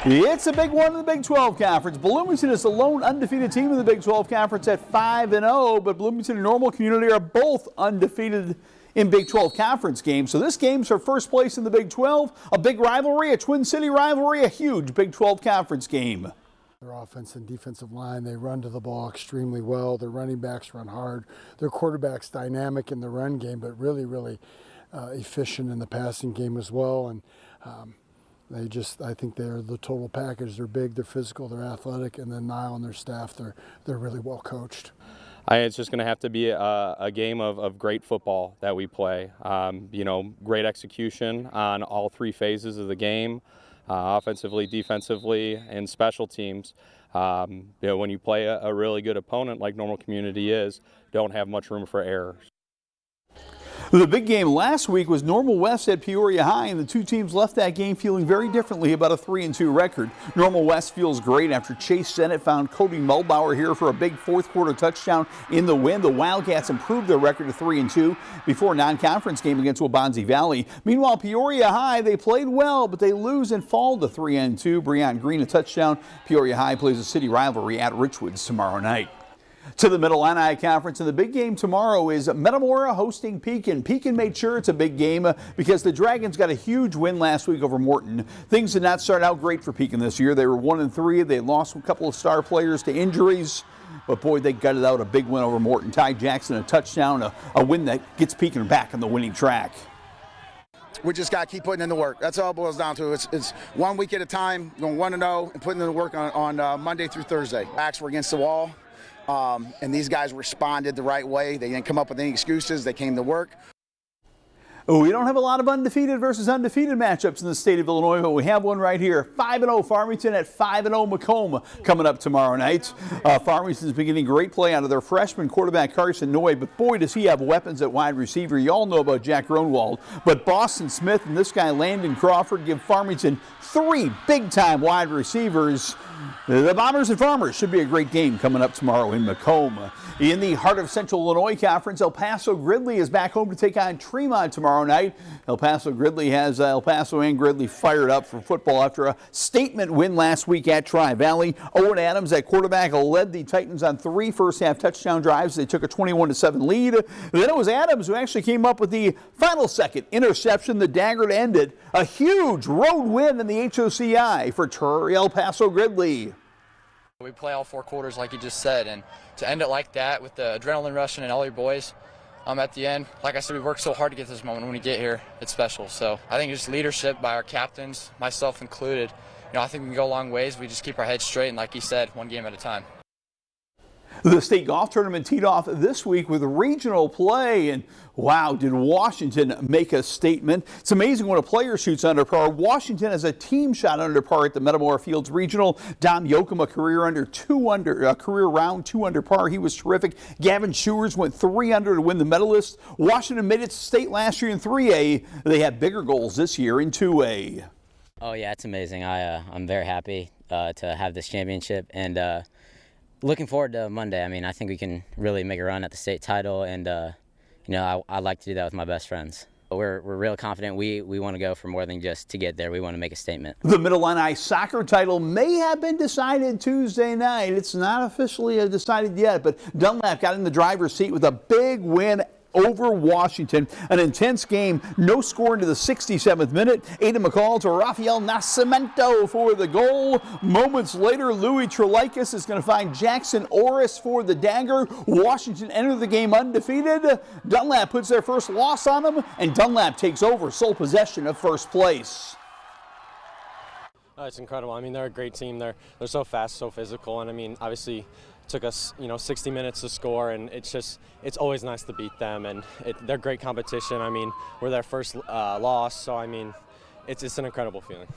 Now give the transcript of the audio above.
It's a big one in the Big 12 Conference. Bloomington is the lone undefeated team in the Big 12 Conference at 5-0, but Bloomington and Normal Community are both undefeated in Big 12 Conference games. So this game's for first place in the Big 12, a big rivalry, a Twin City rivalry, a huge Big 12 Conference game. Their offense and defensive line, they run to the ball extremely well. Their running backs run hard. Their quarterback's dynamic in the run game, but really efficient in the passing game as well. And I think they're the total package. They're big, they're physical, they're athletic, and then Niall and their staff, they're really well coached. It's just going to have to be a game of great football that we play. Great execution on all three phases of the game, offensively, defensively, and special teams. When you play a really good opponent like Normal Community is, don't have much room for errors. The big game last week was Normal West at Peoria High, and the two teams left that game feeling very differently about a 3-2 record. Normal West feels great after Chase Sennett found Cody Mulbauer here for a big fourth-quarter touchdown in the win. The Wildcats improved their record to 3-2 before a non-conference game against Waubonsie Valley. Meanwhile, Peoria High, they played well, but they lose and fall to 3-2. Breon Green a touchdown. Peoria High plays a city rivalry at Richwoods tomorrow night. To the Mid-Illini Conference, and the big game tomorrow is Metamora hosting Pekin. Pekin made sure it's a big game because the Dragons got a huge win last week over Morton. Things did not start out great for Pekin this year. They were 1-3. They lost a couple of star players to injuries, but boy, they gutted out a big win over Morton. Ty Jackson a touchdown, a win that gets Pekin back on the winning track. We just got to keep putting in the work. That's all it boils down to. It's 1 week at a time, going 1-0 and putting in the work on Monday through Thursday. Backs were against the wall. And these guys responded the right way. They didn't come up with any excuses. They came to work. We don't have a lot of undefeated versus undefeated matchups in the state of Illinois, but we have one right here. 5-0 Farmington at 5-0 Macomb coming up tomorrow night. Farmington's been getting great play out of their freshman quarterback Carson Noy, but boy, does he have weapons at wide receiver. You all know about Jack Gronwald, but Boston Smith and this guy Landon Crawford give Farmington three big-time wide receivers. The Bombers and Farmers should be a great game coming up tomorrow in Macomb. In the Heart of Central Illinois Conference, El Paso Gridley is back home to take on Tremont tomorrow night. El Paso Gridley has El Paso and Gridley fired up for football after a statement win last week at Tri-Valley. Owen Adams at quarterback led the Titans on 3 first-half touchdown drives. They took a 21-7 lead. Then it was Adams who actually came up with the final second interception. The dagger ended a huge road win in the HOCI for El Paso Gridley. We play all 4 quarters like you just said, and to end it like that with the adrenaline rushing and all your boys at the end, like I said, we worked so hard to get this moment. When we get here, it's special. So I think just leadership by our captains, myself included, I think we can go a long ways. We just keep our heads straight and, like you said, one game at a time. The state golf tournament teed off this week with regional play, and wow, did Washington make a statement. It's amazing when a player shoots under par. Washington has a team shot under par at the Metamora Fields Regional. Dom Yoakum, a career round 2 under par. He was terrific. Gavin Schewers went 3 under to win the medalist. Washington made it to state last year in 3A. They have bigger goals this year in 2A. Oh yeah, it's amazing. I'm very happy to have this championship, and looking forward to Monday. I think we can really make a run at the state title, and I'd like to do that with my best friends. We're real confident. We want to go for more than just to get there. We want to make a statement. The Mid-Illini soccer title may have been decided Tuesday night. It's not officially decided yet, but Dunlap got in the driver's seat with a big win over Washington. An intense game, no score into the 67th minute. Ada McCall to Rafael Nascimento for the goal. Moments later, Louis Trelakis is going to find Jackson Orris for the dagger. Washington enter the game undefeated. Dunlap puts their first loss on them, and Dunlap takes over sole possession of first place. It's incredible. They're a great team. They're so fast, so physical, and obviously it took us 60 minutes to score, and it's always nice to beat them, and they're great competition. We're their first loss, so it's an incredible feeling.